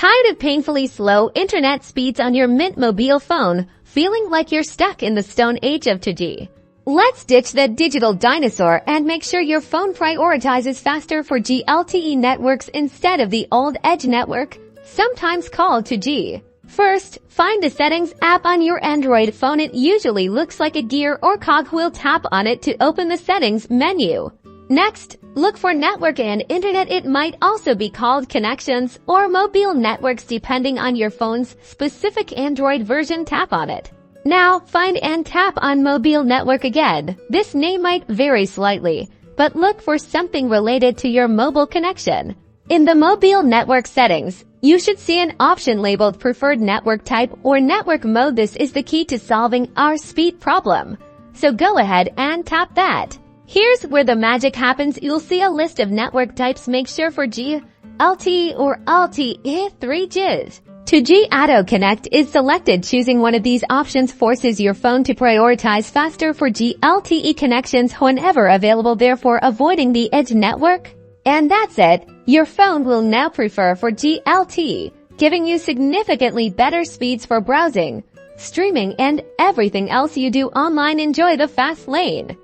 Tired of painfully slow internet speeds on your Mint mobile phone, feeling like you're stuck in the stone age of 2G? Let's ditch the digital dinosaur and make sure your phone prioritizes faster 4G LTE networks instead of the old Edge network, sometimes called 2G. First, find the Settings app on your Android phone. It usually looks like a gear or cogwheel. Tap on it to open the Settings menu. Next, look for Network and Internet. It might also be called Connections or Mobile Networks depending on your phone's specific Android version. Tap on it. Now, find and tap on Mobile Network again. This name might vary slightly, but look for something related to your mobile connection. In the Mobile Network settings, you should see an option labeled Preferred Network Type or Network Mode. This is the key to solving our speed problem. So go ahead and tap that. Here's where the magic happens. You'll see a list of network types. Make sure 4G, LTE, or LTE 3Gs. 2G Auto Connect is selected. Choosing one of these options forces your phone to prioritize faster 4G LTE connections whenever available, therefore avoiding the Edge network. And that's it. Your phone will now prefer 4G LTE, giving you significantly better speeds for browsing, streaming, and everything else you do online. Enjoy the fast lane.